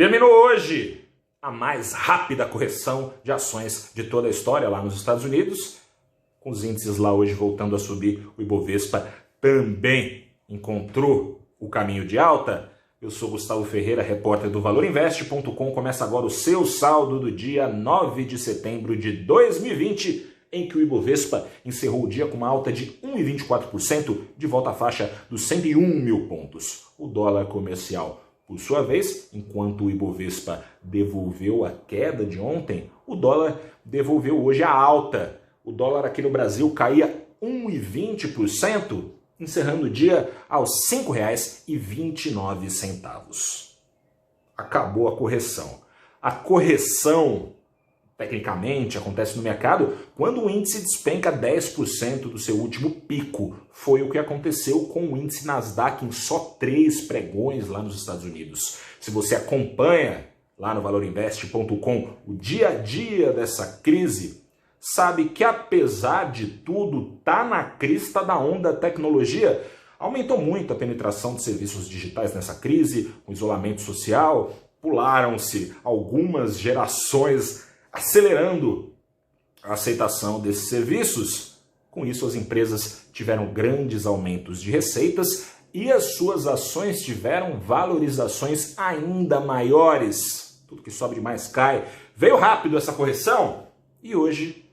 Terminou hoje a mais rápida correção de ações de toda a história lá nos Estados Unidos, com os índices lá hoje voltando a subir. O Ibovespa também encontrou o caminho de alta. Eu sou Gustavo Ferreira, repórter do ValorInvest.com. Começa agora o seu saldo do dia 9 de setembro de 2020, em que o Ibovespa encerrou o dia com uma alta de 1,24%, de volta à faixa dos 101 mil pontos. O dólar comercial, por sua vez, enquanto o Ibovespa devolveu a queda de ontem, o dólar devolveu hoje a alta. O dólar aqui no Brasil caía 1,20%, encerrando o dia aos R$ 5,29. Acabou a correção. A correção, tecnicamente, acontece no mercado quando o índice despenca 10% do seu último pico. Foi o que aconteceu com o índice Nasdaq em só 3 pregões lá nos Estados Unidos. Se você acompanha lá no ValorInvest.com o dia a dia dessa crise, sabe que apesar de tudo, tá na crista da onda tecnologia. Aumentou muito a penetração de serviços digitais nessa crise, o isolamento social, pularam-se algumas gerações, acelerando a aceitação desses serviços. Com isso, as empresas tiveram grandes aumentos de receitas e as suas ações tiveram valorizações ainda maiores. Tudo que sobe demais cai. Veio rápido essa correção e hoje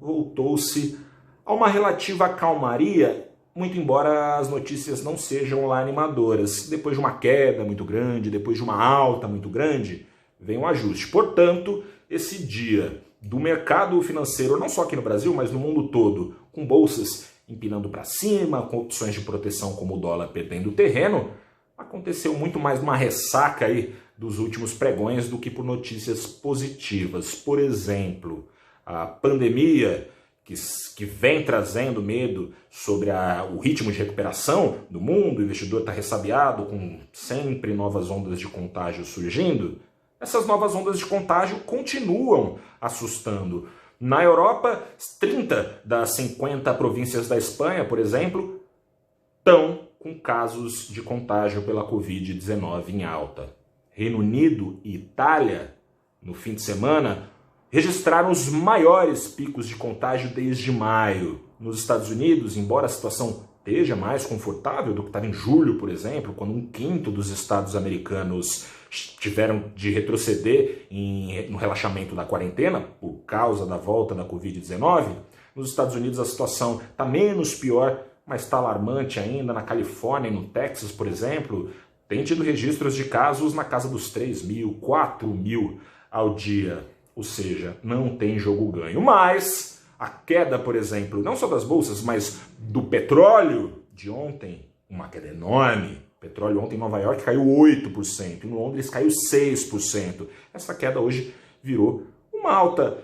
voltou-se a uma relativa calmaria, muito embora as notícias não sejam lá animadoras. Depois de uma queda muito grande, depois de uma alta muito grande, vem um ajuste. Portanto, esse dia do mercado financeiro, não só aqui no Brasil, mas no mundo todo, com bolsas empinando para cima, com opções de proteção como o dólar perdendo terreno, aconteceu muito mais uma ressaca aí dos últimos pregões do que por notícias positivas. Por exemplo, a pandemia, que vem trazendo medo sobre o ritmo de recuperação do mundo, o investidor está ressabiado com sempre novas ondas de contágio surgindo. Essas novas ondas de contágio continuam assustando. Na Europa, 30 das 50 províncias da Espanha, por exemplo, estão com casos de contágio pela Covid-19 em alta. Reino Unido e Itália, no fim de semana, registraram os maiores picos de contágio desde maio. Nos Estados Unidos, embora a situação esteja mais confortável do que estava em julho, por exemplo, quando 1/5 dos estados americanos tiveram de retroceder no relaxamento da quarentena por causa da volta da Covid-19, nos Estados Unidos a situação está menos pior, mas está alarmante ainda. Na Califórnia e no Texas, por exemplo, tem tido registros de casos na casa dos 3 mil, 4 mil ao dia. Ou seja, não tem jogo ganho. Mas a queda, por exemplo, não só das bolsas, mas do petróleo de ontem, uma queda enorme. O petróleo ontem em Nova York caiu 8%, em Londres caiu 6%. Essa queda hoje virou uma alta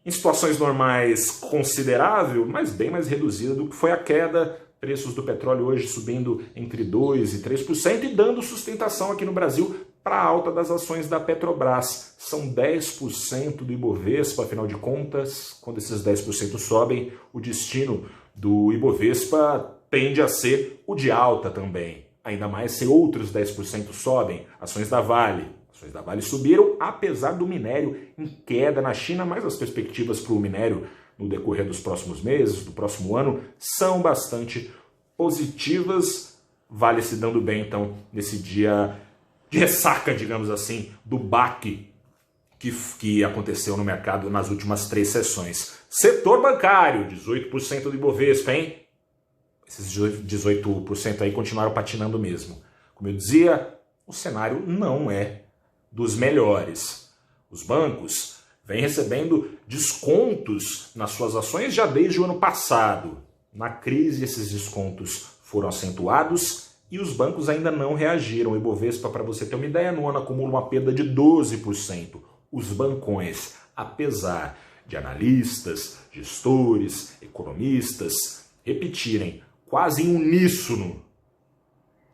em situações normais considerável, mas bem mais reduzida do que foi a queda. Preços do petróleo hoje subindo entre 2% e 3% e dando sustentação aqui no Brasil para a alta das ações da Petrobras. São 10% do Ibovespa, afinal de contas, quando esses 10% sobem, o destino do Ibovespa tende a ser o de alta também. Ainda mais se outros 10% sobem. Ações da Vale. Ações da Vale subiram, apesar do minério em queda na China, mas as perspectivas para o minério no decorrer dos próximos meses, do próximo ano, são bastante positivas. Vale se dando bem, então, nesse dia de ressaca, digamos assim, do baque que aconteceu no mercado nas últimas 3 sessões. Setor bancário, 18% do Ibovespa, hein? Esses 18% aí continuaram patinando mesmo. Como eu dizia, o cenário não é dos melhores. Os bancos vêm recebendo descontos nas suas ações já desde o ano passado. Na crise, esses descontos foram acentuados e os bancos ainda não reagiram. O Ibovespa, para você ter uma ideia, no ano acumula uma perda de 12%. Os bancões, apesar de analistas, gestores, economistas repetirem quase em uníssono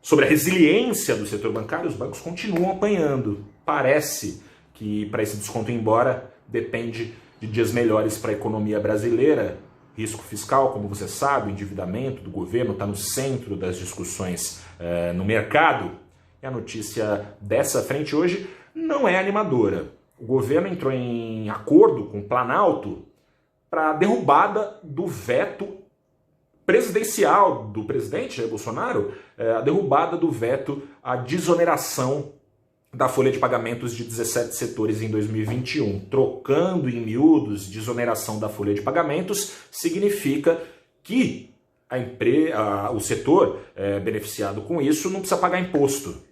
sobre a resiliência do setor bancário, os bancos continuam apanhando. Parece que para esse desconto ir embora depende de dias melhores para a economia brasileira. Risco fiscal, como você sabe, o endividamento do governo está no centro das discussões no mercado. E a notícia dessa frente hoje não é animadora. O governo entrou em acordo com o Planalto para a derrubada do veto presidencial do presidente Jair Bolsonaro, a derrubada do veto à desoneração da folha de pagamentos de 17 setores em 2021. Trocando em miúdos, desoneração da folha de pagamentos significa que o setor beneficiado com isso não precisa pagar imposto.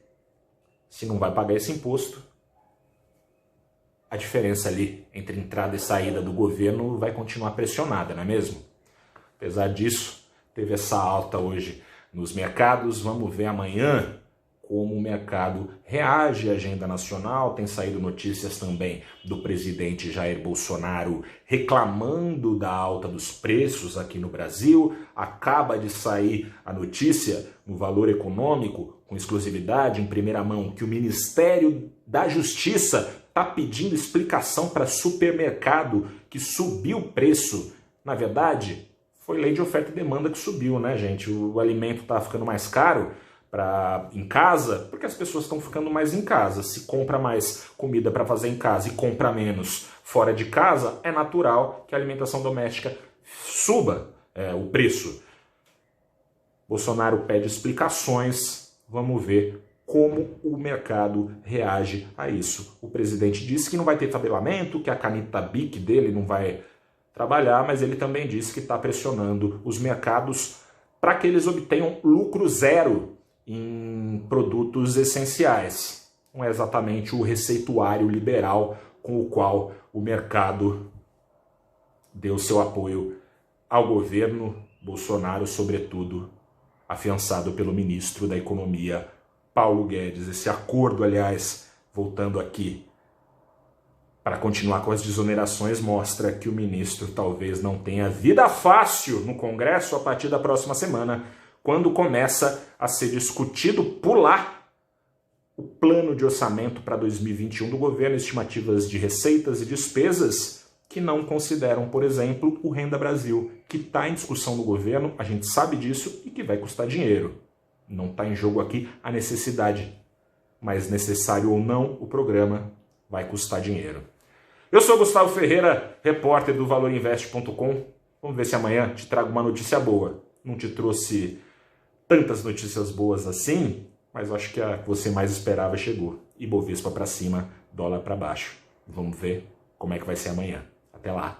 Se não vai pagar esse imposto, a diferença ali entre entrada e saída do governo vai continuar pressionada, não é mesmo? Apesar disso, teve essa alta hoje nos mercados. Vamos ver amanhã como o mercado reage à agenda nacional. Tem saído notícias também do presidente Jair Bolsonaro reclamando da alta dos preços aqui no Brasil. Acaba de sair a notícia no Valor Econômico, com exclusividade, em primeira mão, que o Ministério da Justiça está pedindo explicação para supermercado que subiu o preço. Na verdade, foi lei de oferta e demanda que subiu, né, gente? O alimento está ficando mais caro em casa, porque as pessoas estão ficando mais em casa. Se compra mais comida para fazer em casa e compra menos fora de casa, é natural que a alimentação doméstica suba o preço. Bolsonaro pede explicações, vamos ver como o mercado reage a isso. O presidente disse que não vai ter tabelamento, que a caneta BIC dele não vai trabalhar, mas ele também disse que está pressionando os mercados para que eles obtenham lucro zero em produtos essenciais. Não é exatamente o receituário liberal com o qual o mercado deu seu apoio ao governo Bolsonaro, sobretudo afiançado pelo ministro da Economia, Paulo Guedes. Esse acordo, aliás, voltando aqui, para continuar com as desonerações, mostra que o ministro talvez não tenha vida fácil no Congresso a partir da próxima semana, quando começa a ser discutido por lá o plano de orçamento para 2021 do governo, estimativas de receitas e despesas que não consideram, por exemplo, o Renda Brasil, que está em discussão no governo, a gente sabe disso, e que vai custar dinheiro. Não está em jogo aqui a necessidade, mas necessário ou não, o programa vai custar dinheiro. Eu sou Gustavo Ferreira, repórter do valorinvest.com. Vamos ver se amanhã te trago uma notícia boa. Não te trouxe tantas notícias boas assim, mas eu acho que a que você mais esperava chegou. Ibovespa para cima, dólar para baixo. Vamos ver como é que vai ser amanhã. Até lá.